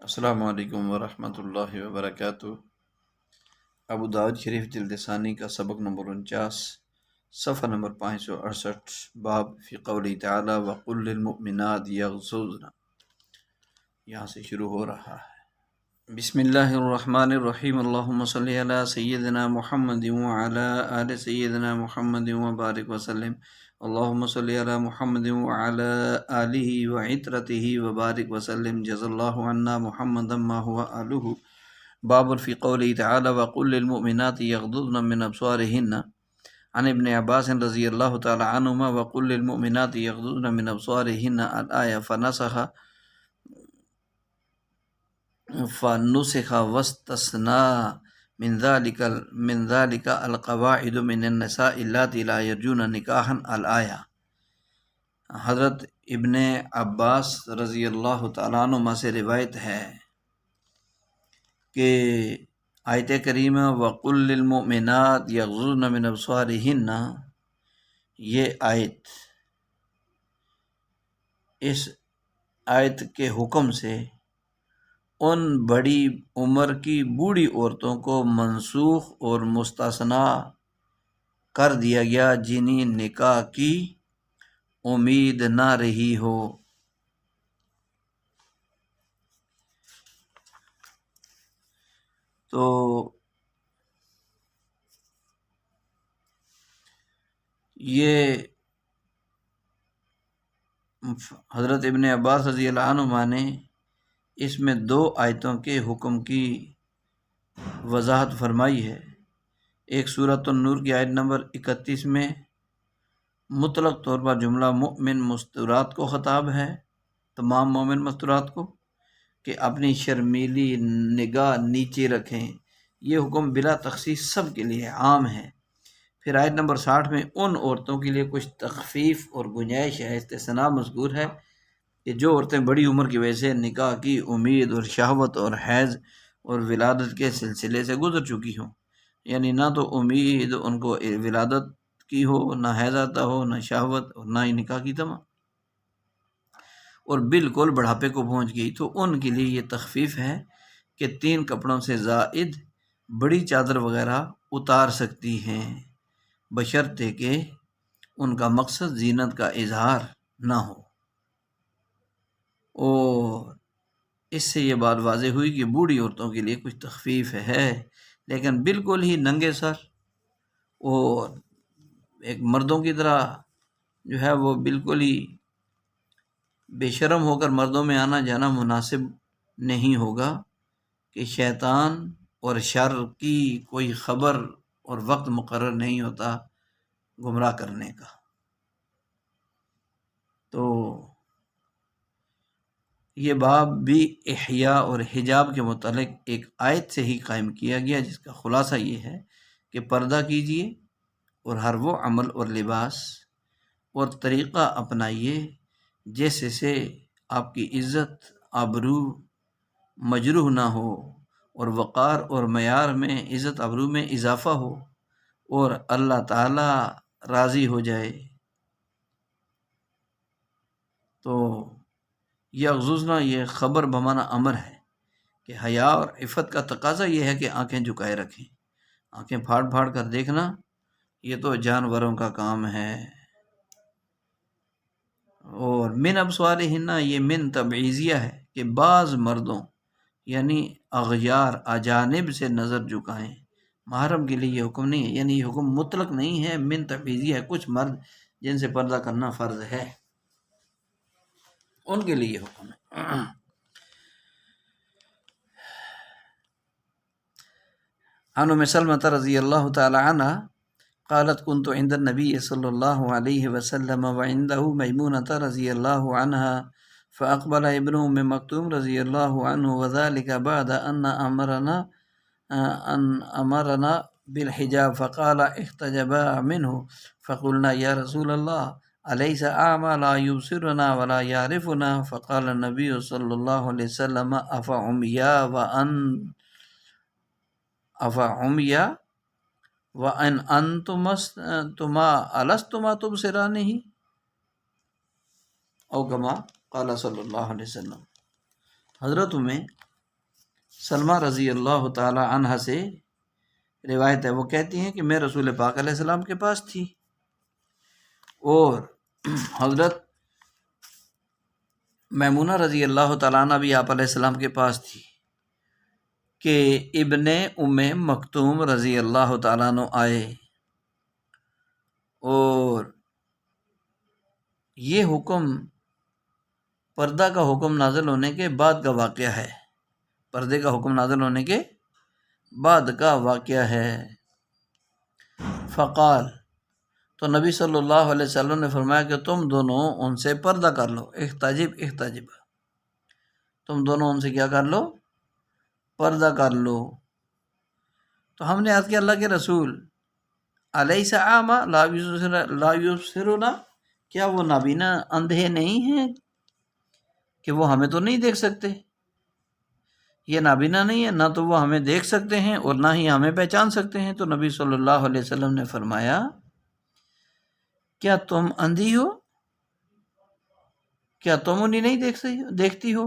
السلام علیکم ورحمۃ اللہ وبرکاتہ۔ ابو داؤد شریف جلد ثانی کا سبق نمبر 49، صفحہ نمبر 568، باب فی قولی تعالی وقل للمؤمنات یغضضن، یہاں سے شروع ہو رہا ہے۔ بسم اللہ الرحمن الرحیم، اللہم صلی علی سیدنا محمد وعلی آل سیدنا محمد وبارک وسلم، اللہم صلی علی محمد وعلی آلہ وعطرتہ وبارک وسلم، جزا اللہ عنا محمدا ما هو آلہ۔ باب فی قوله تعالی وقل للمؤمنات یغضضن من ابصارهن، عن ابن عباس رضی اللہ تعالی عنہما وقل للمؤمنات یغضضن من ابصارهن الآیہ فنسخ واستثنى من ذلك القواعد من النساء اللاتي لا يرجون نکاحا الآیہ۔ حضرت ابن عباس رضی اللہ تعالیٰ عنہما سے روایت ہے کہ آیت کریمہ وَقُلْ لِلْمُؤْمِنَاتِ يَغْضُضْنَ مِنْ أَبْصَارِهِنَّ، یہ آیت، اس آیت کے حکم سے ان بڑی عمر کی بوڑھی عورتوں کو منسوخ اور مستثنی کر دیا گیا جنہیں نکاح کی امید نہ رہی ہو۔ تو یہ حضرت ابن عباس رضی اللہ عنہما نے اس میں دو آیتوں کے حکم کی وضاحت فرمائی ہے۔ ایک سورۃ النور کی آیت نمبر 31 میں مطلق طور پر جملہ مؤمن مستورات کو خطاب ہے، تمام مومن مستورات کو، کہ اپنی شرمیلی نگاہ نیچے رکھیں۔ یہ حکم بلا تخصیص سب کے لیے عام ہے۔ پھر آیت نمبر 60 میں ان عورتوں کے لیے کچھ تخفیف اور گنجائش ہے، استثناء مذکور ہے کہ جو عورتیں بڑی عمر کی وجہ سے نکاح کی امید اور شہوت اور حیض اور ولادت کے سلسلے سے گزر چکی ہوں، یعنی نہ تو امید ان کو ولادت کی ہو، نہ حیض آتا ہو، نہ شہوت اور نہ ہی نکاح کی تمنا، اور بالکل بڑھاپے کو پہنچ گئی، تو ان کے لیے یہ تخفیف ہے کہ 3 کپڑوں سے زائد بڑی چادر وغیرہ اتار سکتی ہیں، بشرطے کہ ان کا مقصد زینت کا اظہار نہ ہو۔ اور اس سے یہ بات واضح ہوئی کہ بوڑھی عورتوں کے لیے کچھ تخفیف ہے، لیکن بالکل ہی ننگے سر اور ایک مردوں کی طرح جو ہے وہ بالکل ہی بے شرم ہو کر مردوں میں آنا جانا مناسب نہیں ہوگا، کہ شیطان اور شر کی کوئی خبر اور وقت مقرر نہیں ہوتا گمراہ کرنے کا۔ تو یہ باب بھی احیاء اور حجاب کے متعلق ایک آیت سے ہی قائم کیا گیا، جس کا خلاصہ یہ ہے کہ پردہ کیجیے اور ہر وہ عمل اور لباس اور طریقہ اپنائیے جس سے آپ کی عزت آبرو مجروح نہ ہو اور وقار اور معیار میں عزت آبرو میں اضافہ ہو اور اللہ تعالی راضی ہو جائے۔ تو یغضضن یہ خبر بمعنی امر ہے کہ حیا اور عفت کا تقاضا یہ ہے کہ آنکھیں جھکائے رکھیں، آنکھیں پھاڑ پھاڑ کر دیکھنا یہ تو جانوروں کا کام ہے۔ اور من ابصارہن، یہ من تبعیضیہ ہے کہ بعض مردوں یعنی اغیار اجانب سے نظر جھکائیں، محرم کے لیے یہ حکم نہیں ہے، یعنی یہ حکم مطلق نہیں ہے، من تبعیضیہ ہے، کچھ مرد جن سے پردہ کرنا فرض ہے ان کے لیے حکم ہے۔ عن ام سلمة رضی اللہ تعالی عنہ قالت كنت عند النبي صلى الله عليه وسلم وعنده ميمونة رضي الله عنها فأقبل ابن أم مكتوم رضي الله عنه وذلك بعد أن أمرنا بالحجاب فقال احتجبا منه فقلنا يا رسول الله أليس أعمى لا يبصرنا ولا يعرفنا فقال النبي صلى الله عليه وسلم أفعميا وَأَنْ أَنْتُمَا أَلَسْتُمَا تُبْصِرَانِهِ او کما قال صلی اللہ علیہ وسلم۔ حضرت میں سلمہ رضی اللہ تعالی عنہ سے روایت ہے، وہ کہتی ہیں کہ میں رسول پاک علیہ السلام کے پاس تھی اور حضرت میمونہ رضی اللہ تعالیٰ عنہ بھی آپ علیہ السلام کے پاس تھی کہ ابن ام مکتوم رضی اللہ تعالیٰ عنہ آئے، اور یہ حکم پردہ کا حکم نازل ہونے کے بعد کا واقعہ ہے، پردے کا حکم نازل ہونے کے بعد کا واقعہ ہے۔ فقال، تو نبی صلی اللہ علیہ وسلم نے فرمایا کہ تم دونوں ان سے پردہ کر لو، احتجب، تم دونوں ان سے کیا کر لو؟ پردہ کر لو۔ تو ہم نے عرض کیا اللہ کے رسول الیس اعمی لا یبصرنا، کیا وہ نابینا اندھے نہیں ہیں کہ وہ ہمیں تو نہیں دیکھ سکتے؟ یہ نابینا نہیں ہے، نہ تو وہ ہمیں دیکھ سکتے ہیں اور نہ ہی ہمیں پہچان سکتے ہیں۔ تو نبی صلی اللہ علیہ وسلم نے فرمایا کیا تم اندھی ہو؟ کیا تم انہیں نہیں دیکھتی ہو؟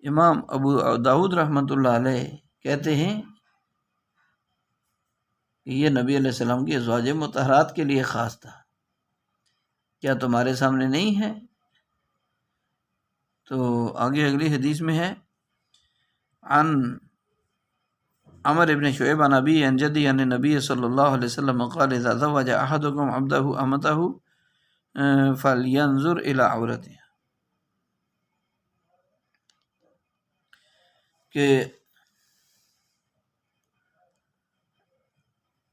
امام ابو داؤد رحمۃ اللہ علیہ کہتے ہیں کہ یہ نبی علیہ السلام کی ازواج مطہرات کے لیے خاص تھا، کیا تمہارے سامنے نہیں ہے؟ تو آگے اگلی حدیث میں ہے عن عمر ابن شعیب عن ابی عن جدی عن نبی صلی اللہ علیہ وسلم قال اذا زوج احدکم عبده امته فلینظر الى عورته، کہ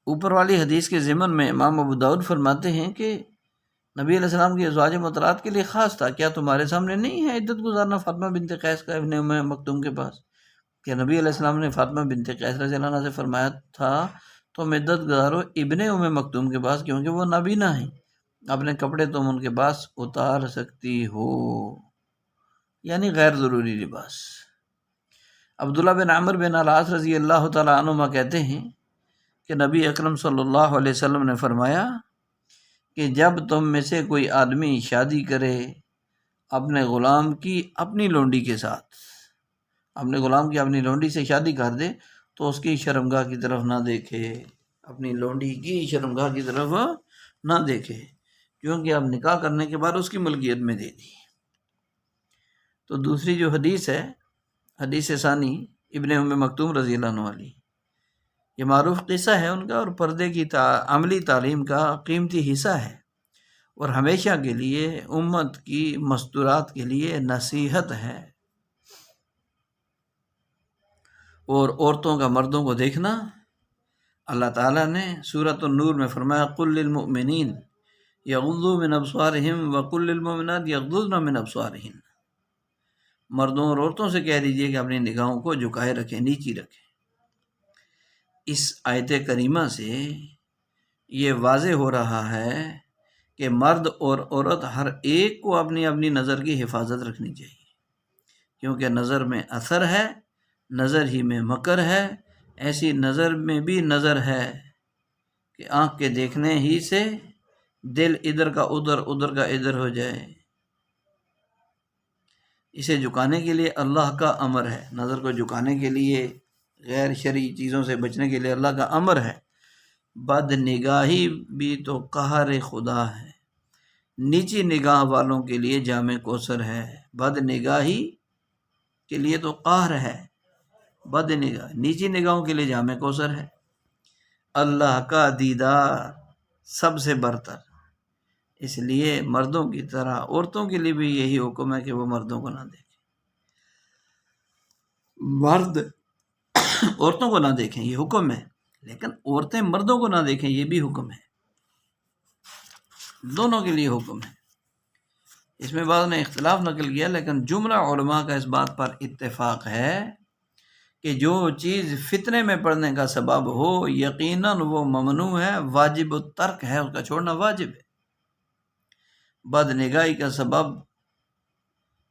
اوپر والی حدیث کے ضمن میں امام ابو داؤد فرماتے ہیں کہ نبی علیہ السلام کی ازواج مطہرات کے لیے خاص تھا، کیا تمہارے سامنے نہیں ہے عدت گزارنا فاطمہ بنت قیس کا ابن ام مکتوم کے پاس؟ کہ نبی علیہ السلام نے فاطمہ بنت قیس رضی اللہ عنہ سے فرمایا تھا تم عدت گزارو ابن ام مکتوم کے پاس، کیونکہ وہ نابینا ہیں، اپنے کپڑے تم ان کے پاس اتار سکتی ہو، یعنی غیر ضروری لباس۔ عبداللہ بن عمر بن العاص رضی اللہ تعالیٰ عنہما کہتے ہیں کہ نبی اکرم صلی اللہ علیہ وسلم نے فرمایا کہ جب تم میں سے کوئی آدمی شادی کرے اپنے غلام کی اپنی لونڈی کے ساتھ، اپنے غلام کی اپنی لونڈی سے شادی کر دے تو اس کی شرمگاہ کی طرف نہ دیکھے، اپنی لونڈی کی شرمگاہ کی طرف نہ دیکھے، کیونکہ اب نکاح کرنے کے بعد اس کی ملکیت میں دے دی۔ تو دوسری جو حدیث ہے، حدیث ثانی ابن ام مکتوم رضی اللہ عنہ والی، یہ معروف قصہ ہے ان کا، اور پردے کی عملی تعلیم کا قیمتی حصہ ہے، اور ہمیشہ کے لیے امت کی مستورات کے لیے نصیحت ہے۔ اور عورتوں کا مردوں کو دیکھنا، اللہ تعالیٰ نے سورۃ النور میں فرمایا قل للمؤمنین یغضوا من ابصارہم وقل للمؤمنات یغضضن من ابصارہن، مردوں اور عورتوں سے کہہ دیجئے کہ اپنی نگاہوں کو جھکائے رکھیں، نیچی رکھیں۔ اس آیت کریمہ سے یہ واضح ہو رہا ہے کہ مرد اور عورت ہر ایک کو اپنی اپنی نظر کی حفاظت رکھنی چاہیے، کیونکہ نظر میں اثر ہے، نظر ہی میں مکر ہے، ایسی نظر میں بھی نظر ہے کہ آنکھ کے دیکھنے ہی سے دل ادھر کا ادھر، ادھر کا ادھر ہو جائے۔ اسے جھکانے کے لیے اللہ کا امر ہے، نظر کو جھکانے کے لیے، غیر شرعی چیزوں سے بچنے کے لیے اللہ کا امر ہے۔ بد نگاہی بھی تو قہر خدا ہے، نیچی نگاہ والوں کے لیے جام کوثر ہے، بد نگاہی کے لیے تو قہر ہے، بد نگاہ نیچی نگاہوں کے لیے جام کوثر ہے۔ اللہ کا دیدار سب سے برتر، اس لیے مردوں کی طرح عورتوں کے لیے بھی یہی حکم ہے کہ وہ مردوں کو نہ دیکھیں، مرد عورتوں کو نہ دیکھیں، یہ حکم ہے، لیکن عورتیں مردوں کو نہ دیکھیں، یہ بھی حکم ہے، دونوں کے لیے حکم ہے۔ اس میں بعض نے اختلاف نقل کیا، لیکن جملہ علماء کا اس بات پر اتفاق ہے کہ جو چیز فتنے میں پڑنے کا سبب ہو یقیناً وہ ممنوع ہے، واجب الترک ہے، اس کا چھوڑنا واجب ہے۔ بد نگاہی کا سبب،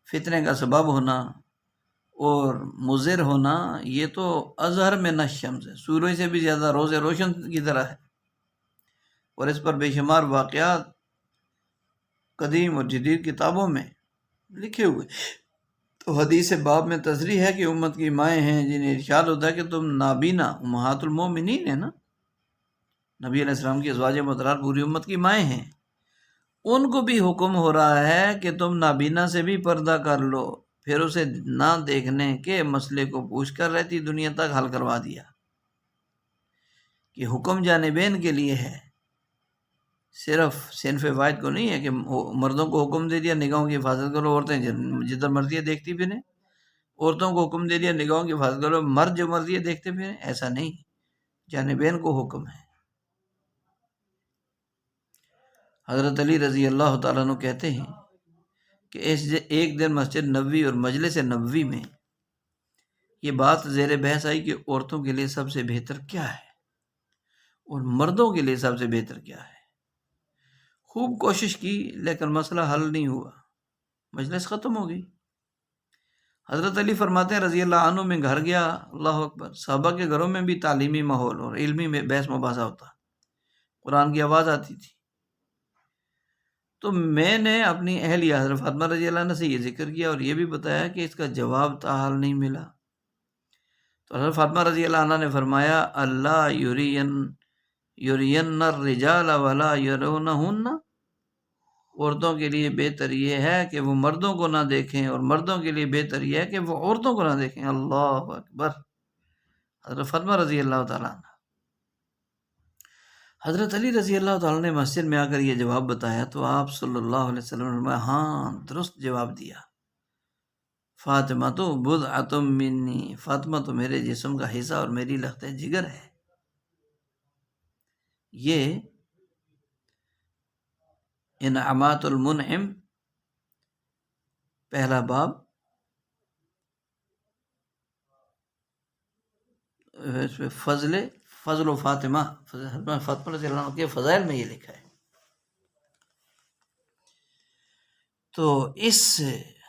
فتنے کا سبب ہونا اور مضر ہونا، یہ تو اظہر من الشمس ہے، سورج سے بھی زیادہ روز روشن کی طرح ہے، اور اس پر بے شمار واقعات قدیم اور جدید کتابوں میں لکھے ہوئے تو حدیث باب میں تصریح ہے کہ امت کی مائیں ہیں جنہیں ارشاد ہوتا ہے کہ تم نابینا امہات المومنین ہیں نا، نبی علیہ السلام کی ازواج مطہرات پوری امت کی مائیں ہیں، ان کو بھی حکم ہو رہا ہے کہ تم نابینا سے بھی پردہ کر لو، پھر اسے نہ دیکھنے کے مسئلے کو پوچھ کر رہتی دنیا تک حل کروا دیا کہ حکم جانبین کے لیے ہے، صرف صنف واحد کو نہیں ہے کہ مردوں کو حکم دے دیا نگاہوں کی حفاظت کرو، عورتیں جدھر مرضی ہے دیکھتی پھریں، عورتوں کو حکم دے دیا نگاہوں کی حفاظت کرو، مرد جو مرضی ہے دیکھتے پھریں، ایسا نہیں، جانبین کو حکم ہے۔ حضرت علی رضی اللہ تعالیٰ عنہ کہتے ہیں کہ ایک دن مسجد نبوی اور مجلس نبوی میں یہ بات زیر بحث آئی کہ عورتوں کے لیے سب سے بہتر کیا ہے اور مردوں کے لیے سب سے بہتر کیا ہے۔ خوب کوشش کی لیکن مسئلہ حل نہیں ہوا، مجلس ختم ہو گئی۔ حضرت علی فرماتے ہیں رضی اللہ عنہ میں گھر گیا، اللہ اکبر، صحابہ کے گھروں میں بھی تعلیمی ماحول اور علمی بحث مباحثہ ہوتا، قرآن کی آواز آتی تھی۔ تو میں نے اپنی اہلیہ حضرت فاطمہ رضی اللہ عنہ سے یہ ذکر کیا اور یہ بھی بتایا کہ اس کا جواب تاحال نہیں ملا۔ تو حضرت فاطمہ رضی اللہ عنہ نے فرمایا اللہ یرین الرجال ولا یرونہن، عورتوں کے لیے بہتر یہ ہے کہ وہ مردوں کو نہ دیکھیں اور مردوں کے لیے بہتر یہ ہے کہ وہ عورتوں کو نہ دیکھیں۔ اللہ اکبر، حضرت فاطمہ رضی اللہ تعالیٰ عنہ۔ حضرت علی رضی اللہ تعالیٰ نے مسجد میں آ کر یہ جواب بتایا تو آپ صلی اللہ علیہ وسلم نے فرمایا ہاں درست جواب دیا، فاطمہ تو بضعۃ منی، فاطمہ تو میرے جسم کا حصہ اور میری لخت جگر ہے۔ یہ انعامات المنعم پہلا باب فضل و فاطمہ، فاطمہ رضی اللہ عنہ کے فضائل میں یہ لکھا ہے۔ تو اس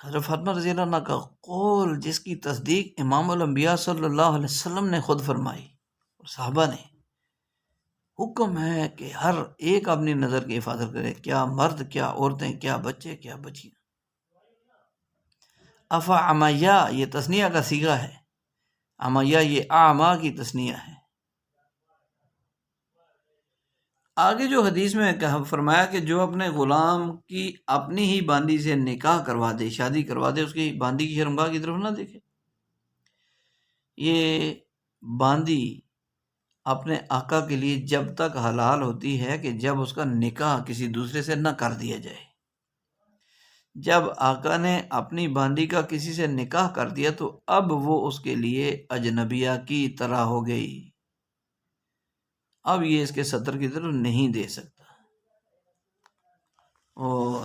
حضرت فاطمہ رضی اللہ عنہ کا قول جس کی تصدیق امام الانبیاء صلی اللہ علیہ وسلم نے خود فرمائی اور صحابہ نے، حکم ہے کہ ہر ایک اپنی نظر کی حفاظت کرے، کیا مرد، کیا عورتیں، کیا بچے، کیا بچیاں۔ افا عمیہ یہ تثنیہ کا صیغہ ہے، عمیہ یہ اعما کی تثنیہ ہے۔ آگے جو حدیث میں فرمایا کہ جو اپنے غلام کی اپنی ہی باندی سے نکاح کروا دے، شادی کروا دے، اس کی باندی کی شرمگاہ کی طرف نہ دیکھے۔ یہ باندی اپنے آقا کے لیے جب تک حلال ہوتی ہے کہ جب اس کا نکاح کسی دوسرے سے نہ کر دیا جائے۔ جب آقا نے اپنی باندی کا کسی سے نکاح کر دیا تو اب وہ اس کے لیے اجنبیہ کی طرح ہو گئی، اب یہ اس کے سطر کی طرف نہیں دے سکتا۔ اور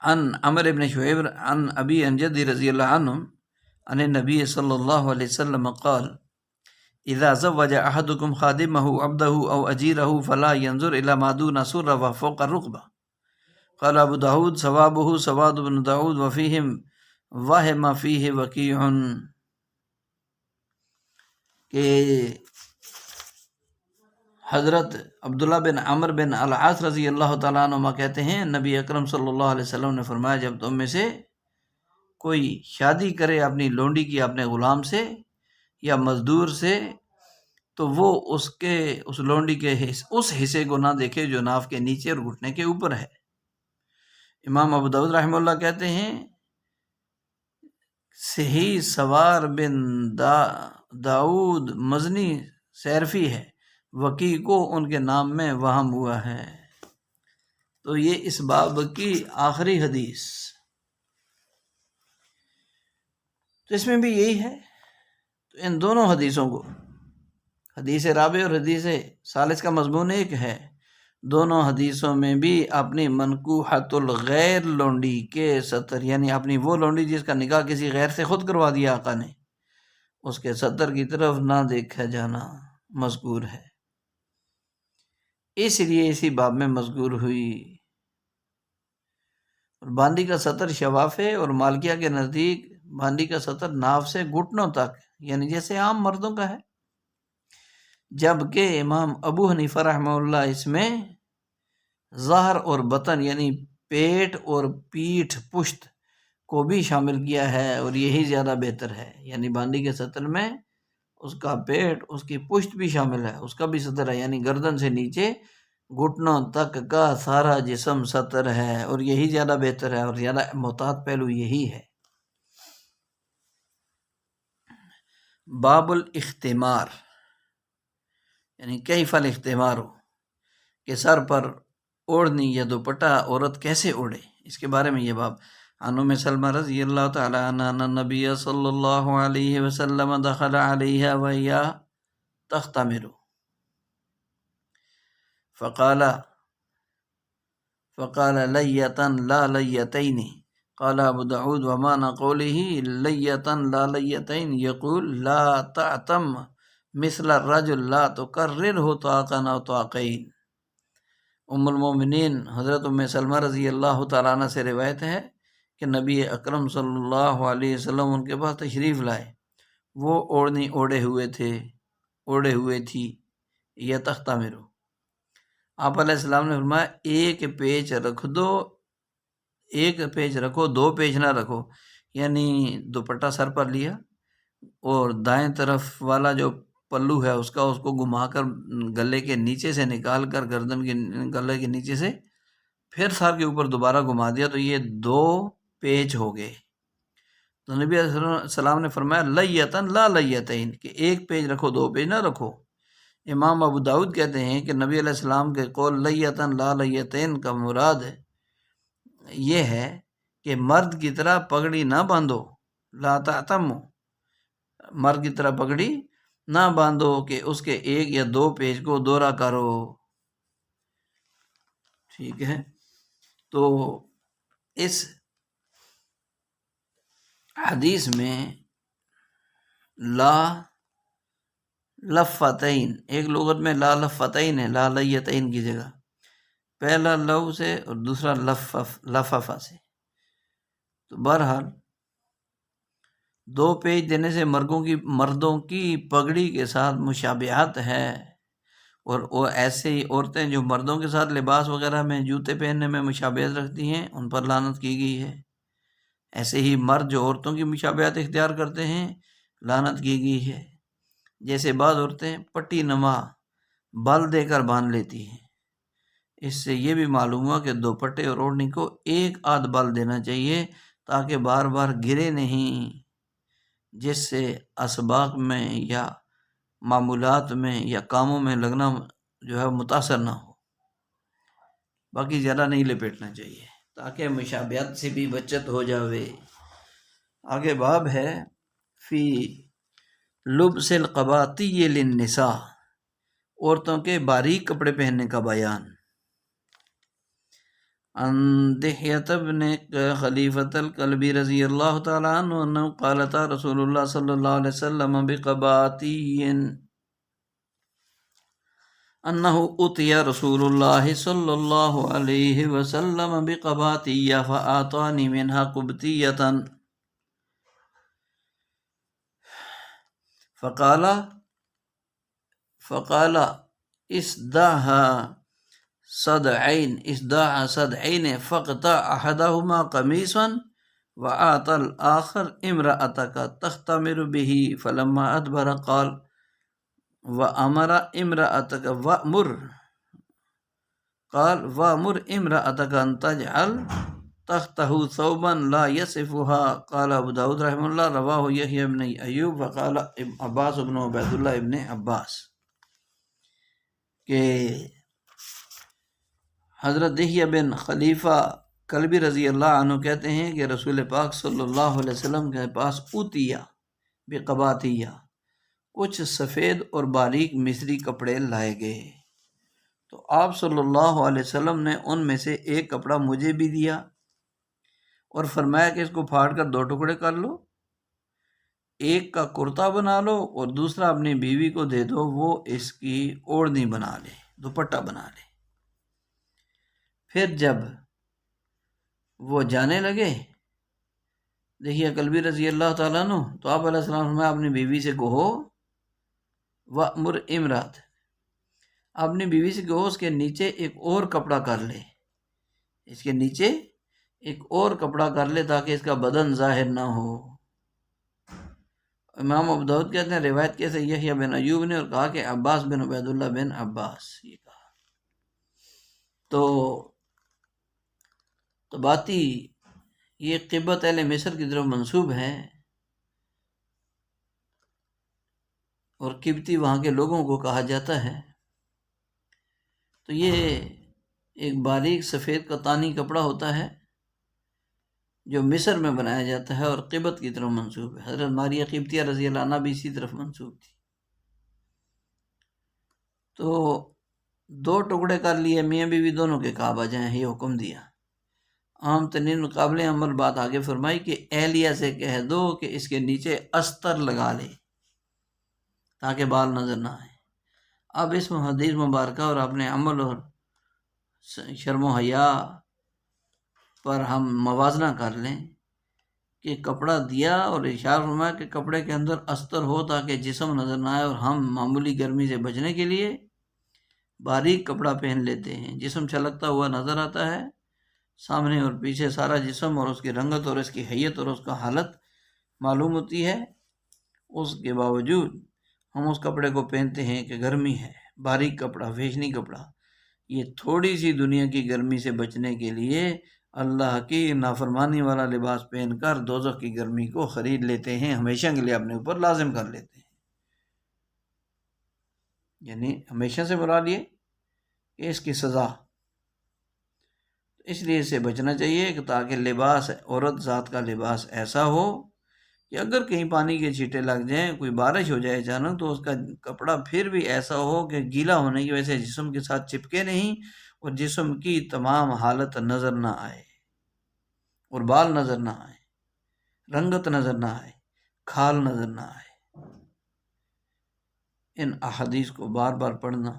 عن عمر بن شعیب عن ابی عن جدی رضی اللہ عنہ عن النبی صلی اللہ علیہ وسلم قال اذا زوج احدكم خادمه عبده او اجيره فلا ينظر الى ما دون سره وفوق الركبه، قال ابو داود ثوابه ثواب بن داود وفيهم وهم فيه وكيع، کہ حضرت عبداللہ بن عمر بن العاص رضی اللہ تعالیٰ عنہ کہتے ہیں نبی اکرم صلی اللہ علیہ وسلم نے فرمایا جب تم میں سے کوئی شادی کرے اپنی لونڈی کی اپنے غلام سے یا مزدور سے تو وہ اس لونڈی کے اس حصے کو نہ دیکھے جو ناف کے نیچے اور گھٹنے کے اوپر ہے۔ امام ابو داؤد رحمہ اللہ کہتے ہیں صحیح سوار بن داؤد مزنی سیرفی ہے، وکی کو ان کے نام میں وہم ہوا ہے۔ تو یہ اس باب کی آخری حدیث، تو اس میں بھی یہی ہے۔ تو ان دونوں حدیثوں کو، حدیث رابع اور حدیث ثالث کا مضمون ایک ہے، دونوں حدیثوں میں بھی اپنی منکوحۃ الغیر لونڈی کے سطر، یعنی اپنی وہ لونڈی جس کا نکاح کسی غیر سے خود کروا دیا آقا نے، اس کے سطر کی طرف نہ دیکھا جانا مذکور ہے، اس لیے اسی باب میں مذکور ہوئی۔ اور باندی کا سطر شوافے اور مالکیہ کے نزدیک باندی کا سطر ناف سے گھٹنوں تک، یعنی جیسے عام مردوں کا ہے، جبکہ امام ابو حنیفہ رحمہ اللہ اس میں ظہر اور بطن یعنی پیٹ اور پیٹھ پشت کو بھی شامل کیا ہے، اور یہی زیادہ بہتر ہے، یعنی باندی کے سطر میں اس کا پیٹ، اس کی پشت بھی شامل ہے، اس کا بھی سطر ہے، یعنی گردن سے نیچے گھٹنوں تک کا سارا جسم سطر ہے، اور یہی زیادہ بہتر ہے، اور زیادہ محتاط پہلو یہی ہے۔ باب الاختمار یعنی کیف الاختمار ہو کہ سر پر اوڑھنی یا دوپٹہ عورت کیسے اوڑھے، اس کے بارے میں یہ باب۔ عن ام سلمہ رضی اللہ تعالی عنہ ان النبی صلی اللہ علیہ وسلم دخل علیہا وہی تختمر فقال لیتا لا لیتین، قال ابو داود ومعنى قوله لیتا لا لیتین یقول لا تعتم مثل الرجل لا تکرره طاقا او طاقین۔ ام المومنین حضرت ام سلمہ رضی اللہ تعالیٰ عنہ سے روایت ہے کہ نبی اکرم صلی اللہ علیہ وسلم ان کے پاس تشریف لائے، وہ اوڑھنی اوڑھے ہوئے تھی، یا تختہ میرو۔ آپ علیہ السلام نے فرمایا ایک پیچ رکھو، دو پیچ نہ رکھو، یعنی دوپٹہ سر پر لیا اور دائیں طرف والا جو پلو ہے اس کو گھما کر گلے کے نیچے سے نکال کر گردن کے گلے کے نیچے سے پھر سر کے اوپر دوبارہ گھما دیا، تو یہ دو پیچ ہو گئے۔ تو نبی علیہ السلام نے فرمایا لیتن لا لیتین کہ ایک پیچ رکھو، دو پیچ نہ رکھو۔ امام ابو داؤد کہتے ہیں کہ نبی علیہ السلام کے قول لیتن لا لیتین کا مراد یہ ہے کہ مرد کی طرح پگڑی نہ باندھو، لا تعتمو، مرد کی طرح پگڑی نہ باندھو کہ اس کے ایک یا دو پیچ کو دورہ کرو۔ ٹھیک ہے، تو اس حدیث میں لا لفتین، ایک لغت میں لا لفتین ہے، لا لیتین کی جگہ، پہلا لو سے اور دوسرا لففہ سے۔ تو بہرحال دو پیج دینے سے مردوں کی پگڑی کے ساتھ مشابہت ہے، اور وہ ایسے ہی عورتیں جو مردوں کے ساتھ لباس وغیرہ میں جوتے پہننے میں مشابہت رکھتی ہیں ان پر لعنت کی گئی ہے، ایسے ہی مرد جو عورتوں کی مشابہت اختیار کرتے ہیں لعنت کی گئی ہے۔ جیسے بعض عورتیں پٹی نما بل دے کر باندھ لیتی ہیں، اس سے یہ بھی معلوم ہوا کہ دوپٹے اور اوڑھنی کو ایک آدھ بل دینا چاہیے تاکہ بار بار گرے نہیں، جس سے اسباق میں یا معمولات میں یا کاموں میں لگنا جو ہے متاثر نہ ہو۔ باقی زیادہ نہیں لپیٹنا چاہیے تاکہ مشابہت سے بھی بچت ہو جاوے۔ آگے باب ہے فی لبس القباطی للنساء، عورتوں کے باریک کپڑے پہننے کا بیان۔ عن دحیۃ بن خلیفۃ الکلبی رضی اللہ تعالیٰ عنہ انہ قال رسول اللہ صلی اللہ علیہ وسلم بقباطی انہ اتی رسول اللہ صلی اللہ علیہ وسلم بقباطی فآتانی منها قبطیۃ فقال اسدعها صدعين فاقطع احدهما قميصا وآتى الآخر امرأتك تختمر به فلما ادبر قال وأمر امرأتك وأمر امرأتك أن تجعل تحته ثوبا لا يصفها۔ قال ابو داود رحمہ اللہ رواہ یحییٰ بن ایوب وقال عباس بن عبید اللہ ابن عباس، کہ حضرت دحیہ بن خلیفہ کلبی رضی اللہ عنہ کہتے ہیں کہ رسول پاک صلی اللہ علیہ وسلم کے پاس اوتیا بقباطیہ، کچھ سفید اور باریک مصری کپڑے لائے گئے، تو آپ صلی اللہ علیہ وسلم نے ان میں سے ایک کپڑا مجھے بھی دیا اور فرمایا کہ اس کو پھاڑ کر دو ٹکڑے کر لو، ایک کا کرتا بنا لو اور دوسرا اپنی بیوی کو دے دو، وہ اس کی اوڑھنی بنا لے، دوپٹہ بنا لے۔ پھر جب وہ جانے لگے دیکھیے کلبی رضی اللہ تعالیٰ عنہ، تو آپ علیہ السلام نے اپنی بیوی سے کہو وَأْمُرْ امرأت، اپنی بیوی سے کہو اس کے نیچے ایک اور کپڑا کر لے، اس کے نیچے ایک اور کپڑا کر لے تاکہ اس کا بدن ظاہر نہ ہو۔ امام ابو داؤد کہتے ہیں روایت کیسے یحییٰ بن ایوب نے، اور کہا کہ عباس بن عبید اللہ بن عباس یہ کہا۔ تو باتی یہ قبط اہل مصر کی طرف منسوب ہے، اور قبطی وہاں کے لوگوں کو کہا جاتا ہے۔ تو یہ ایک باریک سفید قطانی کپڑا ہوتا ہے جو مصر میں بنایا جاتا ہے اور قبط کی طرف منسوب ہے۔ حضرت ماریہ قبطیہ رضی اللہ عنہ بھی اسی طرف منسوب تھی۔ تو 2 ٹکڑے کر لیے، میاں بیوی دونوں کے کعبہ جائیں، یہ حکم دیا۔ عام ترین قابل عمل بات آگے فرمائی کہ اہلیہ سے کہہ دو کہ اس کے نیچے استر لگا لے تاکہ بال نظر نہ آئے۔ اب اس حدیث مبارکہ اور اپنے عمل اور شرم و حیا پر ہم موازنہ کر لیں کہ کپڑا دیا اور ارشاد فرمایا کہ کپڑے کے اندر استر ہو تاکہ جسم نظر نہ آئے، اور ہم معمولی گرمی سے بچنے کے لیے باریک کپڑا پہن لیتے ہیں، جسم چھلکتا ہوا نظر آتا ہے، سامنے اور پیچھے سارا جسم اور اس کی رنگت اور اس کی حیت اور اس کا حالت معلوم ہوتی ہے۔ اس کے باوجود ہم اس کپڑے کو پہنتے ہیں کہ گرمی ہے، باریک کپڑا، فیشنی کپڑا۔ یہ تھوڑی سی دنیا کی گرمی سے بچنے کے لیے اللہ کی نافرمانی والا لباس پہن کر دوزخ کی گرمی کو خرید لیتے ہیں، ہمیشہ کے لیے اپنے اوپر لازم کر لیتے ہیں۔ یعنی ہمیشہ سے مراد یہ کہ اس کی سزا، اس لیے اسے بچنا چاہیے کہ تاکہ لباس عورت ذات کا لباس ایسا ہو کہ اگر کہیں پانی کے چھینٹے لگ جائیں، کوئی بارش ہو جائے اچانک، تو اس کا کپڑا پھر بھی ایسا ہو کہ گیلا ہونے کی وجہ سے جسم کے ساتھ چپکے نہیں اور جسم کی تمام حالت نظر نہ آئے اور بال نظر نہ آئے، رنگت نظر نہ آئے، کھال نظر نہ آئے۔ ان احادیث کو بار بار پڑھنا،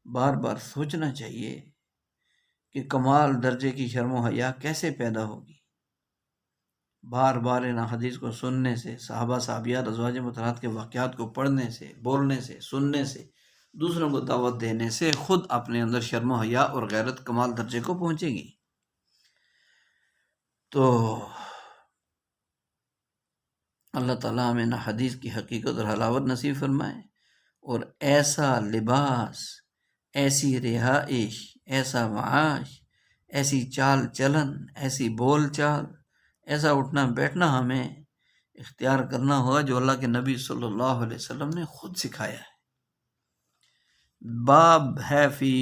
بار بار سوچنا چاہیے کہ کمال درجے کی شرم و حیا کیسے پیدا ہوگی۔ بار بار ان احادیث کو سننے سے، صحابہ صحابیات ازواج مطہرات کے واقعات کو پڑھنے سے، بولنے سے، سننے سے، دوسروں کو دعوت دینے سے خود اپنے اندر شرم و حیا اور غیرت کمال درجے کو پہنچے گی۔ تو اللہ تعالیٰ ہمیں ان حدیث کی حقیقت اور حلاوت نصیب فرمائے، اور ایسا لباس، ایسی رہائش، ایسا معاش، ایسی چال چلن، ایسی بول چال، ایسا اٹھنا بیٹھنا ہمیں اختیار کرنا ہوگا جو اللہ کے نبی صلی اللہ علیہ وسلم نے خود سکھایا ہے۔ باب ہے فی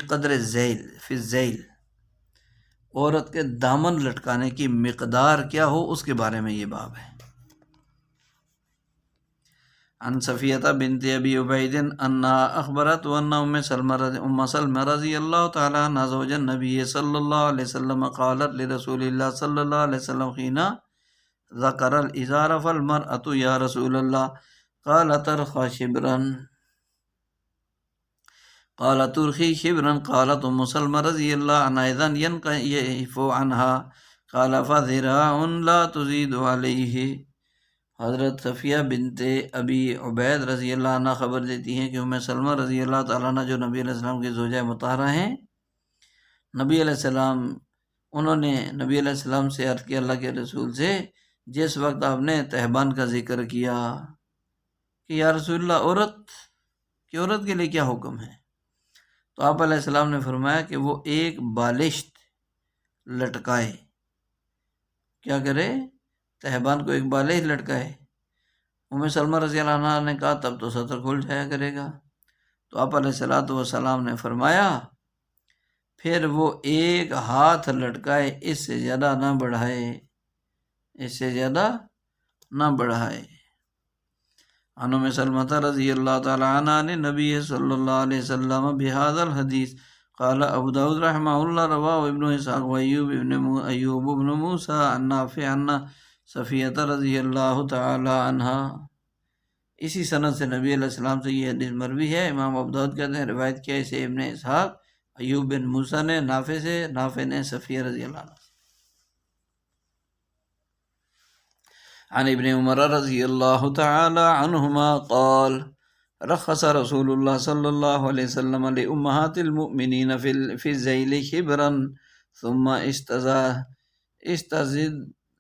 قدر الذیل، فی الذیل، عورت کے دامن لٹکانے کی مقدار کیا ہو اس کے بارے میں یہ باب ہے۔ عن صفیہ بنت ابی عبید انہا اخبرت ان ام سلمہ رضی اللہ تعالی عنہ زوج النبی صلی اللہ علیہ وسلم قالت لرسول اللہ صلی اللہ علیہ وسلم حین ذکر الازار فالمرأة یا رسول اللہ قال ترخى شبرا قال ترخی شبرا قالت ام سلمہ رضی اللہ عنہ اذن ينكشف عنها قال فذراع لا تزيد علیہ۔ حضرت صفیہ بنت ابی عبید رضی اللہ عنہ خبر دیتی ہیں کہ ام سلمہ رضی اللہ تعالیٰ عنہ جو نبی علیہ السلام کی زوجہ مطہرہ ہیں، نبی علیہ السلام، انہوں نے نبی علیہ السلام سے عرض کیا اللہ کے رسول سے، جس وقت آپ نے تہبان کا ذکر کیا کہ یا رسول اللہ عورت کے لیے کیا حکم ہے، تو آپ علیہ السلام نے فرمایا کہ وہ ایک بالشت لٹکائے، کیا کرے؟ تہبان کو ایک بالشت لٹکائے۔ ام سلمہ رضی اللہ عنہ نے کہا تب تو سطر کھل جایا کرے گا، تو آپ علیہ الصلوۃ والسلام نے فرمایا پھر وہ ایک ہاتھ لٹکائے، اس سے زیادہ نہ بڑھائے، اس سے زیادہ نہ بڑھائے۔ عن ام سلمہ رضی اللہ تعالی عنہ عن نبی صلی اللہ علیہ وسلم بهذا الحدیث قال ابو داود رحمہ اللہ رواه ابن اسحاق ایوب ابن موسیٰ عن نافع عن صفیہ رضی اللہ تعالی عنہ۔ اسی سند سے نبی علیہ السلام سے یہ حدیث مروی ہے۔ امام ابو داؤد کہتے ہیں روایت کیا اسے ابن اسحاق، ایوب بن موسیٰ نے نافع سے، نافع نے صفیہ رضی اللہ عنہ۔ عن ابن عمر رضی اللہ تعالی عنہما قال رخص رسول اللہ صلی اللہ علیہ وسلم لأمہات المؤمنین فی الزیل شبرا ثم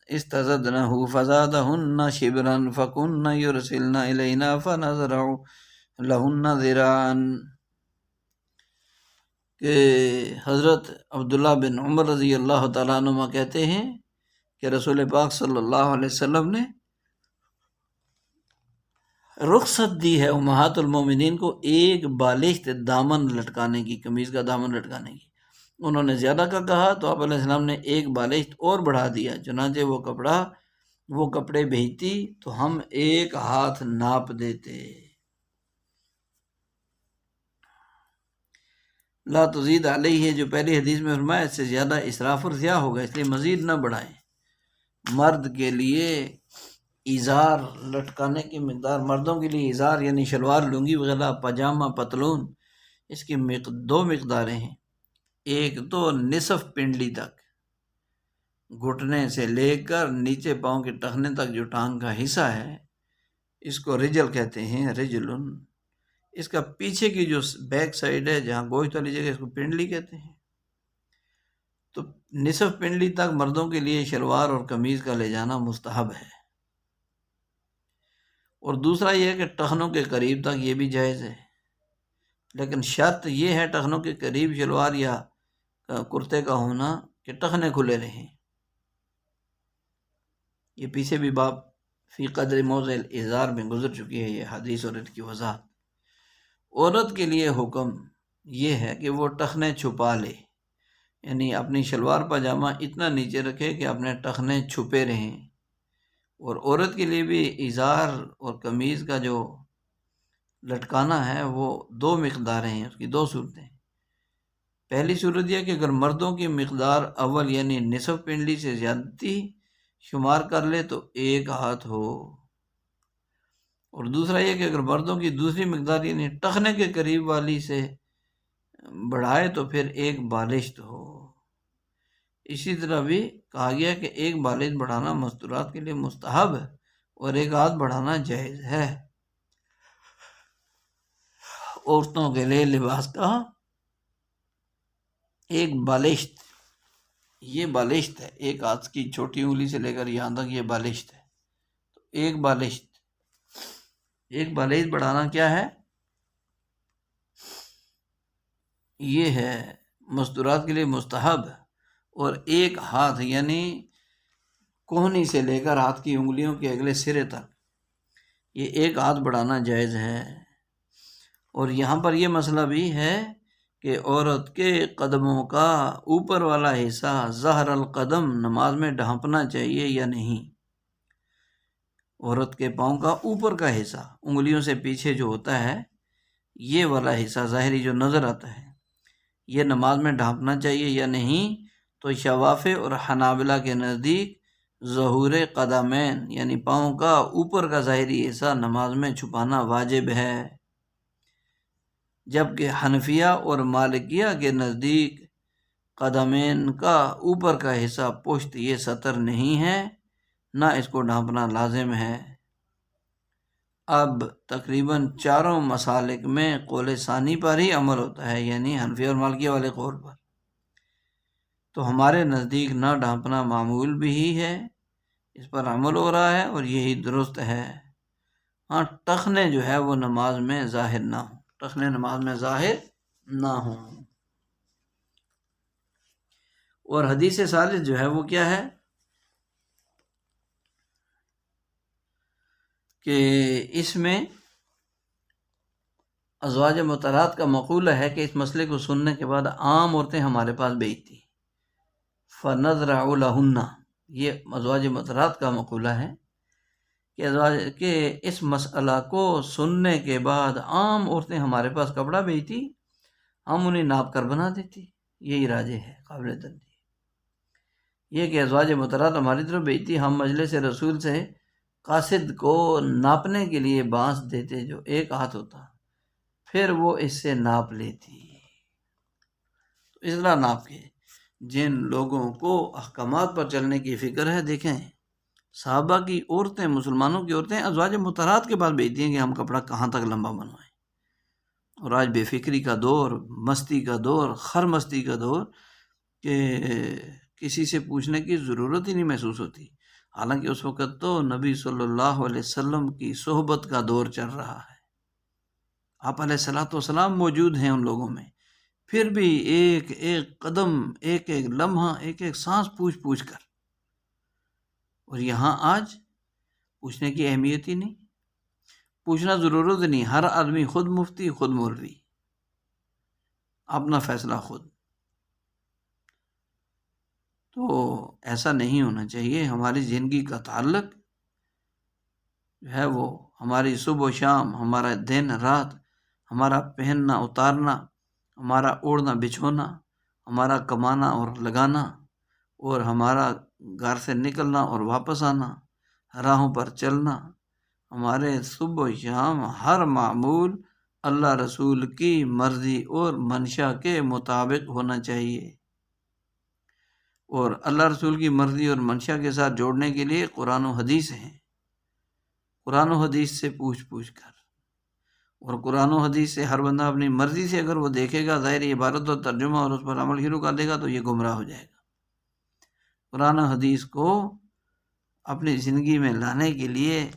استزدنہ فزادہن شبرا فکن یرسلن الینا فنزرع لہن ذراعا، کہ حضرت عبداللہ بن عمر رضی اللہ تعالیٰ عنہما کہتے ہیں کہ رسول پاک صلی اللہ علیہ وسلم نے رخصت دی ہے امہات المومنین کو ایک بالشت دامن لٹکانے کی، قمیض کا دامن لٹکانے کی۔ انہوں نے زیادہ کا کہا تو آپ علیہ السلام نے ایک بالشت اور بڑھا دیا، چنانچہ وہ کپڑے بھیجتی تو ہم ایک ہاتھ ناپ دیتے۔ لا تزید علیہ، جو پہلی حدیث میں فرمایا اس سے زیادہ اسراف اور ضیاع ہوگا، اس لیے مزید نہ بڑھائیں۔ مرد کے لیے ازار لٹکانے کی مقدار، مردوں کے لیے ازار یعنی شلوار، لنگی وغیرہ، پاجامہ، پتلون، اس کی دو مقداریں ہیں۔ ایک تو نصف پنڈلی تک، گھٹنے سے لے کر نیچے پاؤں کے ٹخنے تک جو ٹانگ کا حصہ ہے، اس کو رجل کہتے ہیں، رجلن۔ اس کا پیچھے کی جو بیک سائڈ ہے جہاں گوشت والی جگہ، اس کو پنڈلی کہتے ہیں۔ تو نصف پنڈلی تک مردوں کے لیے شلوار اور قمیض کا لے جانا مستحب ہے، اور دوسرا یہ ہے کہ ٹخنوں کے قریب تک یہ بھی جائز ہے، لیکن شرط یہ ہے ٹخنوں کے قریب شلوار یا کرتے کا ہونا کہ ٹخنے کھلے رہیں۔ یہ پیچھے بھی باب فی قدر موضع الازار میں گزر چکی ہے یہ حدیث اور اس کی وضاحت۔ عورت کے لیے حکم یہ ہے کہ وہ ٹخنے چھپا لے، یعنی اپنی شلوار پاجامہ اتنا نیچے رکھے کہ اپنے ٹخنے چھپے رہیں۔ اور عورت کے لیے بھی ازار اور قمیض کا جو لٹکانا ہے وہ دو مقداریں ہیں، اس کی دو صورتیں۔ پہلی صورت یہ کہ اگر مردوں کی مقدار اول یعنی نصف پنڈلی سے زیادتی شمار کر لے تو ایک ہاتھ ہو، اور دوسرا یہ کہ اگر مردوں کی دوسری مقدار یعنی ٹخنے کے قریب والی سے بڑھائے تو پھر ایک بالشت ہو۔ اسی طرح بھی کہا گیا کہ ایک بالشت بڑھانا مستورات کے لیے مستحب ہے اور ایک ہاتھ بڑھانا جائز ہے۔ عورتوں کے لیے لباس کا ایک بالشت، یہ بالشت ہے، ایک ہاتھ کی چھوٹی انگلی سے لے کر یہاں تک یہ بالشت ہے۔ تو ایک بالشت بڑھانا کیا ہے؟ یہ ہے مستورات کے لیے مستحب، اور ایک ہاتھ یعنی کوہنی سے لے کر ہاتھ کی انگلیوں کے اگلے سرے تک یہ ایک ہاتھ بڑھانا جائز ہے۔ اور یہاں پر یہ مسئلہ بھی ہے کہ عورت کے قدموں کا اوپر والا حصہ ظہر القدم نماز میں ڈھانپنا چاہیے یا نہیں۔ عورت کے پاؤں کا اوپر کا حصہ انگلیوں سے پیچھے جو ہوتا ہے، یہ والا حصہ ظاہری جو نظر آتا ہے، یہ نماز میں ڈھانپنا چاہیے یا نہیں؟ تو شوافع اور حنابلہ کے نزدیک ظہور قدمین یعنی پاؤں کا اوپر کا ظاہری حصہ نماز میں چھپانا واجب ہے، جبکہ حنفیہ اور مالکیہ کے نزدیک قدمین کا اوپر کا حصہ پشت یہ سطر نہیں ہے، نہ اس کو ڈھانپنا لازم ہے۔ اب تقریباً چاروں مسالک میں قول ثانی پر ہی عمل ہوتا ہے، یعنی حنفیہ اور مالکیہ والے قول پر۔ تو ہمارے نزدیک نہ ڈھانپنا معمول بھی ہی ہے، اس پر عمل ہو رہا ہے اور یہی درست ہے۔ ہاں، ٹخنے جو ہے وہ نماز میں ظاہر نہ ہوں، ٹخنے نماز میں ظاہر نہ ہوں۔ اور حدیث ثالث جو ہے وہ کیا ہے کہ اس میں ازواج مطہرات کا مقولہ ہے کہ اس مسئلے کو سننے کے بعد عام عورتیں ہمارے پاس بیٹھتی فنزرع لہن، یہ ازواج مطہرات کا مقولہ ہے کہ اس مسئلہ کو سننے کے بعد عام عورتیں ہمارے پاس کپڑا بیچتی، ہم انہیں ناپ کر بنا دیتی۔ یہی راجح ہے، قابل ترجیح یہ کہ ازواج مطہرات ہماری طرف بیچتی، ہم مجلس رسول سے قاصد کو ناپنے کے لیے بانس دیتے جو ایک ہاتھ ہوتا، پھر وہ اس سے ناپ لیتی۔ تو اس طرح ناپ کے جن لوگوں کو احکامات پر چلنے کی فکر ہے، دیکھیں صحابہ کی عورتیں، مسلمانوں کی عورتیں ازواج مطہرات کے پاس بھیجتی ہیں کہ ہم کپڑا کہاں تک لمبا بنوائیں۔ اور آج بے فکری کا دور، مستی کا دور، خر مستی کا دور کہ کسی سے پوچھنے کی ضرورت ہی نہیں محسوس ہوتی، حالانکہ اس وقت تو نبی صلی اللہ علیہ وسلم کی صحبت کا دور چل رہا ہے، آپ علیہ الصلوۃ والسلام موجود ہیں ان لوگوں میں، پھر بھی ایک ایک قدم، ایک ایک لمحہ، ایک ایک سانس پوچھ کر، اور یہاں آج پوچھنے کی اہمیت ہی نہیں، پوچھنا ضرورت نہیں، ہر آدمی خود مفتی، خود مولوی، اپنا فیصلہ خود۔ تو ایسا نہیں ہونا چاہیے۔ ہماری زندگی کا تعلق جو ہے وہ ہماری صبح و شام، ہمارا دن رات، ہمارا پہننا اتارنا، ہمارا اوڑھنا بچھونا، ہمارا کمانا اور لگانا، اور ہمارا گھر سے نکلنا اور واپس آنا، راہوں پر چلنا، ہمارے صبح و شام ہر معمول اللہ رسول کی مرضی اور منشا کے مطابق ہونا چاہیے، اور اللہ رسول کی مرضی اور منشا کے ساتھ جوڑنے کے لیے قرآن و حدیث ہیں، قرآن و حدیث سے پوچھ کر، اور قرآن و حدیث سے ہر بندہ اپنی مرضی سے اگر وہ دیکھے گا ظاہر عبارت و ترجمہ اور اس پر عمل شروع کر دے گا تو یہ گمراہ ہو جائے گا۔ قرآن و حدیث کو اپنی زندگی میں لانے کے لیے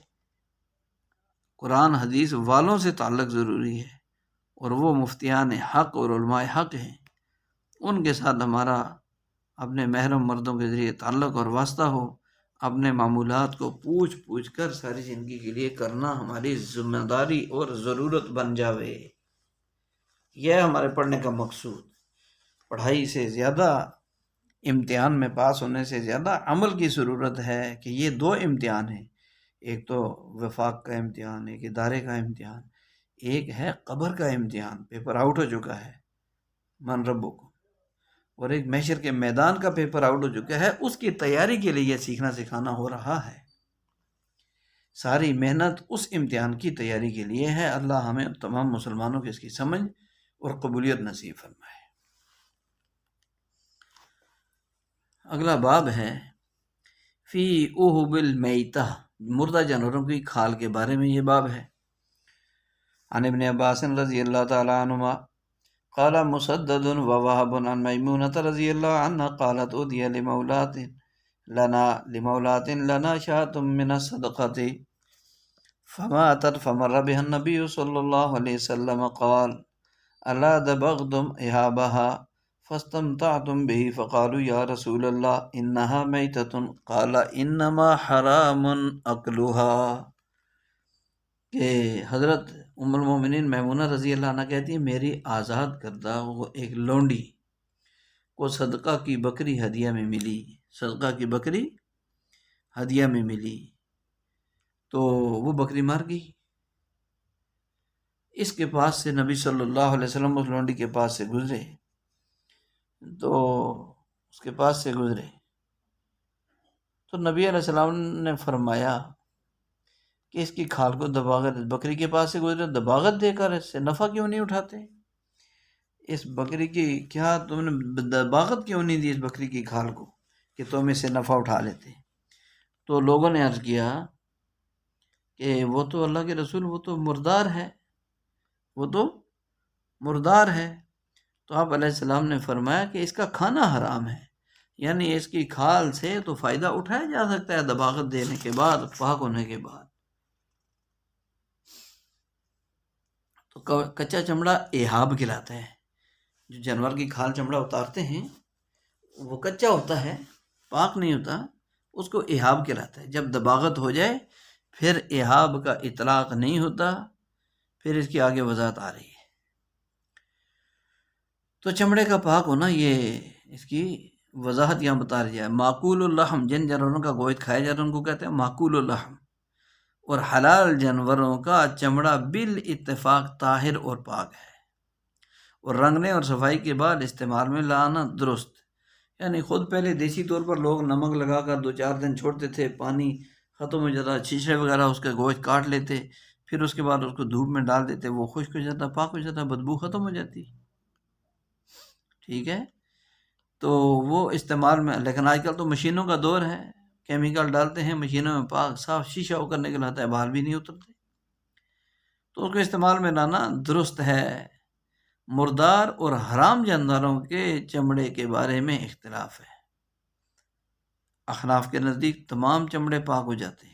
قرآن حدیث والوں سے تعلق ضروری ہے، اور وہ مفتیان حق اور علماء حق ہیں، ان کے ساتھ ہمارا اپنے محرم مردوں کے ذریعے تعلق اور واسطہ ہو، اپنے معمولات کو پوچھ کر ساری زندگی کے لیے کرنا ہماری ذمہ داری اور ضرورت بن جاوے۔ یہ ہمارے پڑھنے کا مقصود۔ پڑھائی سے زیادہ، امتحان میں پاس ہونے سے زیادہ عمل کی ضرورت ہے، کہ یہ دو امتحان ہیں، ایک تو وفاق کا امتحان، ایک ادارے کا امتحان، ایک ہے قبر کا امتحان، پیپر آؤٹ ہو چکا ہے من ربو کو، اور ایک محشر کے میدان کا پیپر آؤٹ ہو چکا ہے، اس کی تیاری کے لیے سیکھنا سکھانا ہو رہا ہے۔ ساری محنت اس امتحان کی تیاری کے لیے ہے۔ اللہ ہمیں تمام مسلمانوں کو اس کی سمجھ اور قبولیت نصیب فرمائے۔ اگلا باب ہے فی اوہب المیتہ، مردہ جانوروں کی کھال کے بارے میں یہ باب ہے۔ عن ابن عباس رضی اللہ تعالی عنہما قال مسدد ووهب عن میمونة رضی اللہ عنہ قالت اودی لمولات لنا شاة من الصدقة فماتت فمر بها النبي صلی اللہ علیہ وسلم قال الا دبغتم إهابها فاستمتعتم به فقالوا یا رسول اللہ انها میتة قال انما حرام اکلها، کہ حضرت ام المومنین میمونہ رضی اللہ عنہ کہتی ہیں میری آزاد کردہ وہ ایک لونڈی کو صدقہ کی بکری ہدیہ میں ملی، صدقہ کی بکری ہدیہ میں ملی، تو وہ بکری مار گئی۔ اس کے پاس سے نبی صلی اللہ علیہ وسلم اس لونڈی کے پاس سے گزرے، تو اس کے پاس سے گزرے تو نبی علیہ السلام نے فرمایا کہ اس کی کھال کو دباغت، بکری کے پاس سے گزرے دباغت دے کر اس سے نفع کیوں نہیں اٹھاتے؟ اس بکری کی کیا تم نے دباغت کیوں نہیں دی اس بکری کی کھال کو کہ تم اس سے نفع اٹھا لیتے؟ تو لوگوں نے عرض کیا کہ وہ تو اللہ کے رسول وہ تو مردار ہے، وہ تو مردار ہے۔ تو آپ علیہ السلام نے فرمایا کہ اس کا کھانا حرام ہے، یعنی اس کی کھال سے تو فائدہ اٹھایا جا سکتا ہے دباغت دینے کے بعد، پاک ہونے کے بعد۔ تو کچا چمڑا احاب کہلاتا ہے، جو جانور کی کھال چمڑا اتارتے ہیں وہ کچا ہوتا ہے، پاک نہیں ہوتا، اس کو احاب کہلاتا ہے۔ جب دباغت ہو جائے پھر احاب کا اطلاق نہیں ہوتا، پھر اس کی آگے وضاحت آ رہی ہے۔ تو چمڑے کا پاک ہونا یہ اس کی وضاحت یہاں بتا رہی ہے۔ معقول اللحم، جن جانوروں کا گوشت کھایا جاتا ہے ان کو کہتے ہیں معقول اللحم، اور حلال جانوروں کا چمڑا بالاتفاق طاہر اور پاک ہے، اور رنگنے اور صفائی کے بعد استعمال میں لانا درست، یعنی خود پہلے دیسی طور پر لوگ نمک لگا کر 2-4 دن چھوڑتے تھے، پانی ختم ہو جاتا، چھچڑے وغیرہ اس کا گوشت کاٹ لیتے، پھر اس کے بعد اس کو دھوپ میں ڈال دیتے، وہ خشک ہو جاتا، پاک ہو جاتا، بدبو ختم ہو جاتی، ٹھیک ہے۔ تو وہ استعمال میں، لیکن آج کل تو مشینوں کا دور ہے، کیمیکل ڈالتے ہیں مشینوں میں، پاک صاف شیشہ ہو کر نکل آتا ہے، بال بھی نہیں اترتے، تو اس کو استعمال میں لانا درست ہے۔ مردار اور حرام جانداروں کے چمڑے کے بارے میں اختلاف ہے۔ احناف کے نزدیک تمام چمڑے پاک ہو جاتے ہیں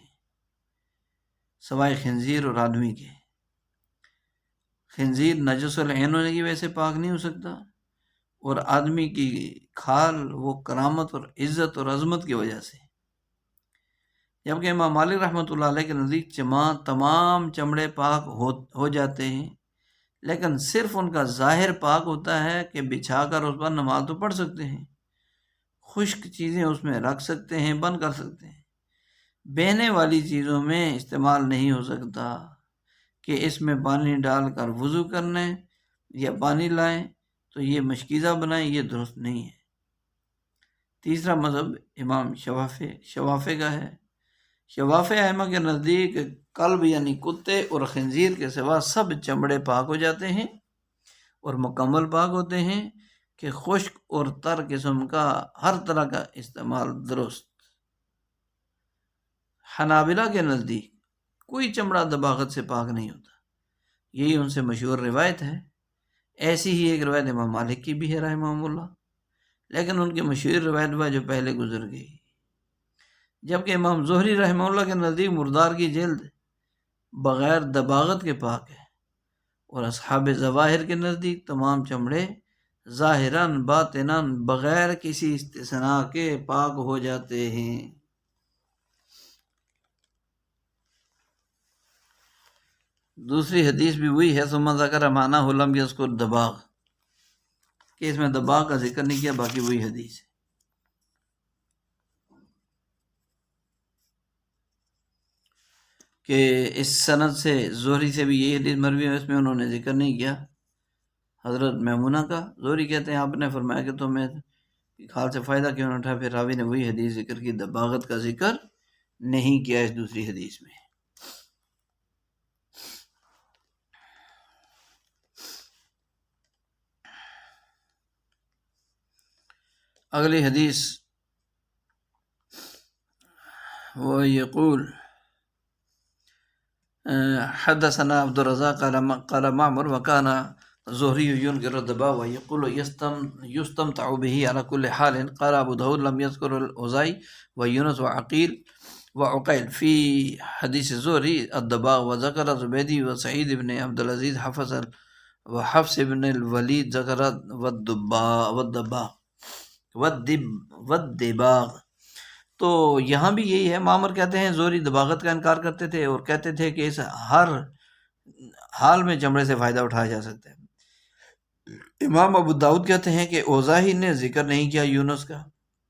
سوائے خنزیر اور آدمی کے۔ خنزیر نجس العین ہونے کی وجہ سے پاک نہیں ہو سکتا، اور آدمی کی کھال وہ کرامت اور عزت اور عظمت کی وجہ سے۔ جبکہ امام مالک رحمۃ اللہ علیہ کے نزدیک تمام چمڑے پاک ہو جاتے ہیں، لیکن صرف ان کا ظاہر پاک ہوتا ہے کہ بچھا کر اس پر نماز تو پڑھ سکتے ہیں، خشک چیزیں اس میں رکھ سکتے ہیں، بند کر سکتے ہیں، بہنے والی چیزوں میں استعمال نہیں ہو سکتا کہ اس میں پانی ڈال کر وضو کرنے یا پانی لائیں تو یہ مشکیزہ بنائیں، یہ درست نہیں ہے۔ تیسرا مذہب امام شوافع کا ہے۔ شوافع ائمہ کے نزدیک کلب یعنی کتے اور خنزیر کے سوا سب چمڑے پاک ہو جاتے ہیں اور مکمل پاک ہوتے ہیں کہ خشک اور تر قسم کا ہر طرح کا استعمال درست۔ حنابلہ کے نزدیک کوئی چمڑا دباغت سے پاک نہیں ہوتا، یہی ان سے مشہور روایت ہے۔ ایسی ہی ایک روایت امام مالک کی بھی ہے رحمہ اللہ، لیکن ان کی مشہور روایت وہ جو پہلے گزر گئی۔ جبکہ امام زہری رحمہ اللہ کے نزدیک مردار کی جلد بغیر دباغت کے پاک ہے، اور اصحاب ظواہر کے نزدیک تمام چمڑے ظاہراً باطناً بغیر کسی استثناء کے پاک ہو جاتے ہیں۔ دوسری حدیث بھی وہی ہے، ثم ذکر معنی لم یذکر دباغ، کہ اس میں دباغ کا ذکر نہیں کیا، باقی وہی حدیث ہے۔ کہ اس سند سے زہری سے بھی یہی حدیث مروی ہے، اس میں انہوں نے ذکر نہیں کیا حضرت میمونہ کا۔ زہری کہتے ہیں آپ نے فرمایا کہ تمہیں کھال سے فائدہ کیوں نہ اٹھا، پھر راوی نے وہی حدیث ذکر کی، دباغت کا ذکر نہیں کیا اس دوسری حدیث میں۔ اگلی حدیث وہ یقول حدثنا عبد الرزاق قال معمر وكان زهري ينكر الدباغ ويقول يستمتع به على كل حال۔ قال ابو داود لم يذكر الاوزاعي ويونس وعقيل في حديث الزهري الدباغ، وذكر زبيدي وسعيد بن عبد العزيز وحفص بن الوليد ذكر والدباغ۔ تو یہاں بھی یہی ہے، معمر کہتے ہیں زہری دباغت کا انکار کرتے تھے اور کہتے تھے کہ اس ہر حال میں چمڑے سے فائدہ اٹھایا جا سکتا ہے۔ امام ابو داؤد کہتے ہیں کہ اوزاعی نے ذکر نہیں کیا یونس کا،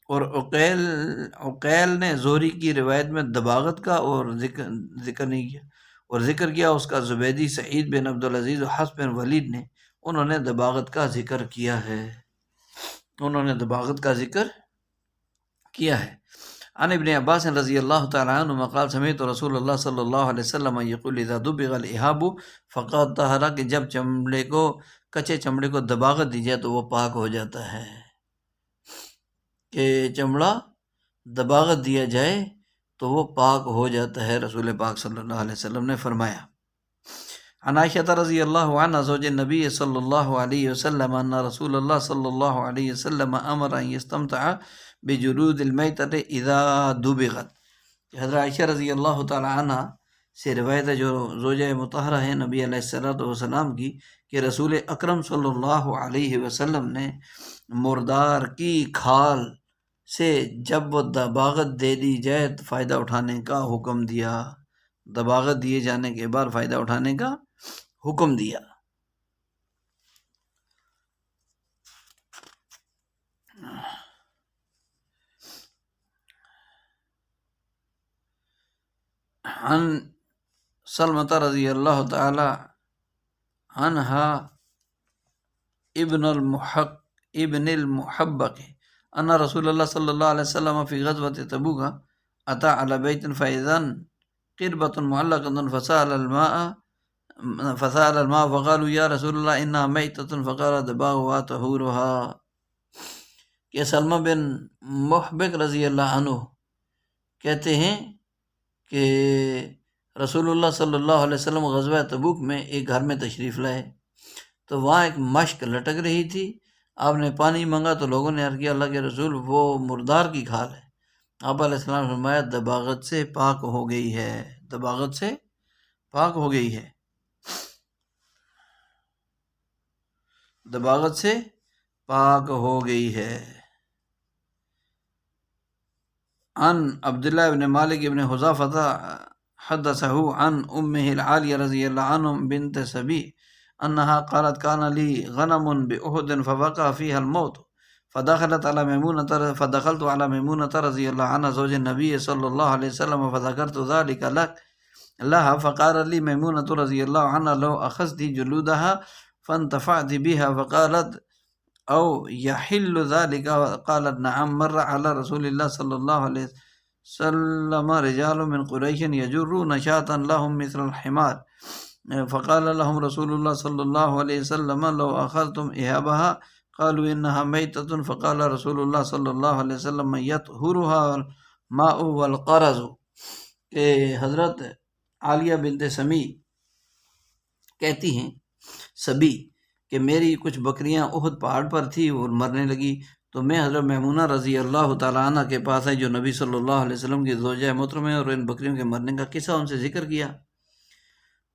اور عقیل نے زہری کی روایت میں دباغت کا اور ذکر نہیں کیا، اور ذکر کیا اس کا زبیدی، سعید بن عبد العزیز اور حفص بن ولید نے، انہوں نے دباغت کا ذکر کیا ہے، انہوں نے دباغت کا ذکر کیا ہے۔ عن ابن عباس رضی اللہ تعالی عنہ قال سمعت رسول اللہ صلی اللہ علیہ وسلم یقول اذا دبغ الاحاب فقد طہر، کہ جب کچے چمڑے کو دباغت دی جائے تو وہ پاک ہو جاتا ہے، کہ چمڑا دباغت دیا جائے تو وہ پاک ہو جاتا ہے، رسول پاک صلی اللہ علیہ وسلم نے فرمایا۔ عن عائشہ رضی اللہ عنہا زوج النبی صلی اللہ علیہ وسلم ان رسول اللہ صلی اللہ علیہ وسلم امر ان یستمتع بجلود المیتۃ اذا دبغت۔ حضرت عائشہ رضی اللہ تعالی عنہ سے روایت ہے، جو زوجہ مطہرہ ہے نبی علیہ الصلوۃ والسلام کی، کہ رسول اکرم صلی اللہ علیہ وسلم نے مردار کی کھال سے جب وہ دباغت دے دی جائے تو فائدہ اٹھانے کا حکم دیا، دباغت دیے جانے کے بعد فائدہ اٹھانے کا حکم دیا۔ عن سلمۃ رضی اللہ تعالی عنہا ابن المحبق ان رسول اللہ صلی اللہ علیہ وسلم فی غزوۃ تبوک اتى على بیت فاذا قربۃ معلقۃ فسأل الماء فقالوا یا رسول اللہ انها میتۃ فقال دباغها طہورها۔ کہ سلمہ بن محبق رضی اللہ عنہ کہتے ہیں کہ رسول اللہ صلی اللہ علیہ وسلم غزوہ تبوک میں ایک گھر میں تشریف لائے تو وہاں ایک مشک لٹک رہی تھی۔ آپ نے پانی مانگا تو لوگوں نے عرض کیا اللہ کے رسول وہ مردار کی کھال ہے۔ آپ علیہ السلام نے فرمایا دباغت سے پاک ہو گئی ہے، دباغت سے پاک ہو گئی ہے، دباغت سے پاک ہو گئی ہے۔ عن عبداللہ ابن مالک ابن حذافہ حدثہ عن امہ العالیہ رضی اللہ عنہ بنت سبی انہا قالت کان لی غنم بأحد فوقع فیہا الموت فدخلت فدخلت على میمونة رضی اللہ عنہ زوج النبی صلی اللہ علیہ وسلم فذکرت ذلك لها فقال لي میمونة رضی اللہ عنہ لو اخذت جلودها فانتفعت بها فقالت او یحل ذلك قالت نعم مر على رسول اللہ صلی اللہ علیہ وسلم رجال من قریش یجرون شاة لهم مثل الحمار فقال لهم رسول اللہ صلی اللہ علیہ وسلم لو اخذتم اهابها قالوا انها میتة فقال رسول اللہ صلی اللہ علیہ وسلم یطہرها الماء والقرز۔ کہ حضرت عالیہ بنت سمی کہتی ہیں سبی کہ میری کچھ بکریاں احد پہاڑ پر تھی اور مرنے لگی تو میں حضرت میمونہ رضی اللہ تعالیٰ عنہ کے پاس آئی جو نبی صلی اللہ علیہ وسلم کی زوجہ محترمہ ہے، اور ان بکریوں کے مرنے کا قصہ ان سے ذکر کیا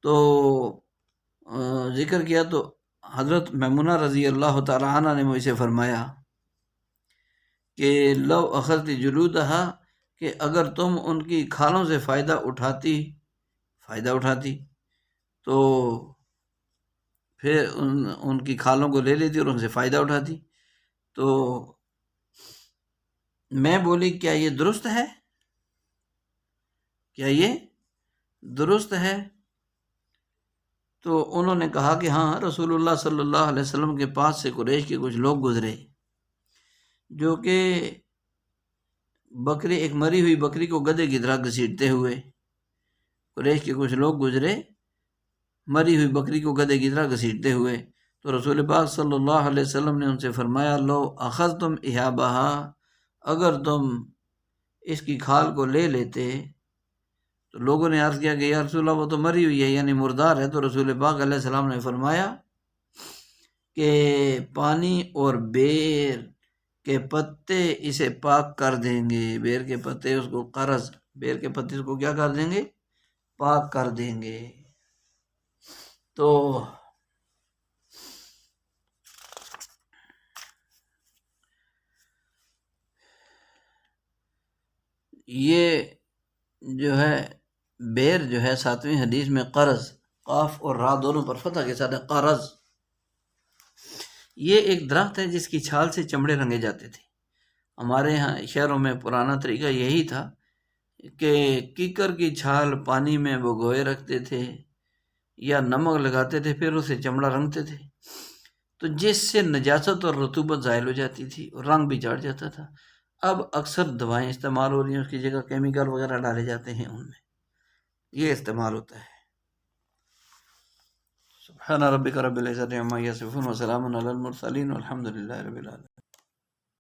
تو حضرت میمونہ رضی اللہ تعالیٰ عنہ نے مجھ سے فرمایا کہ لو اخذت جلودہا کہ اگر تم ان کی کھالوں سے فائدہ اٹھاتی تو پھر ان کی کھالوں کو لے لیتی اور ان سے فائدہ اٹھاتی۔ تو میں بولی کیا یہ درست ہے، کیا یہ درست ہے؟ تو انہوں نے کہا کہ ہاں رسول اللہ صلی اللہ علیہ وسلم کے پاس سے قریش کے کچھ لوگ گزرے جو کہ بکری، ایک مری ہوئی بکری کو گدھے کی طرح گھسیٹتے ہوئے، قریش کے کچھ لوگ گزرے مری ہوئی بکری کو گدھے کی طرح گھسیٹتے ہوئے، تو رسول پاک صلی اللہ علیہ وسلم نے ان سے فرمایا لو اخذتم احابہا اگر تم اس کی کھال کو لے لیتے، تو لوگوں نے عرض کیا کہ یا رسول اللہ وہ تو مری ہوئی ہے یعنی مردار ہے، تو رسول پاک علیہ السلام نے فرمایا کہ پانی اور بیر کے پتے اسے پاک کر دیں گے، بیر کے پتے اس کو قرض، بیر کے پتے اس کو کیا کر دیں گے، پاک کر دیں گے۔ تو یہ جو ہے بیر جو ہے 7ویں حدیث میں قرض، قاف اور را دونوں پر فتح کے ساتھ ہے قرض، یہ ایک درخت ہے جس کی چھال سے چمڑے رنگے جاتے تھے۔ ہمارے ہاں شہروں میں پرانا طریقہ یہی تھا کہ کیکر کی چھال پانی میں بھگوئے رکھتے تھے یا نمک لگاتے تھے، پھر اسے چمڑا رنگتے تھے، تو جس سے نجاست اور رطوبت زائل ہو جاتی تھی اور رنگ بھی چڑھ جاتا تھا۔ اب اکثر دوائیں استعمال ہو رہی ہیں، اس کی جگہ کیمیکل وغیرہ ڈالے جاتے ہیں، ان میں یہ استعمال ہوتا ہے۔ سبحان ربک رب العزت عما یصفون وسلام علی المرسلین والحمد للہ رب العالمین۔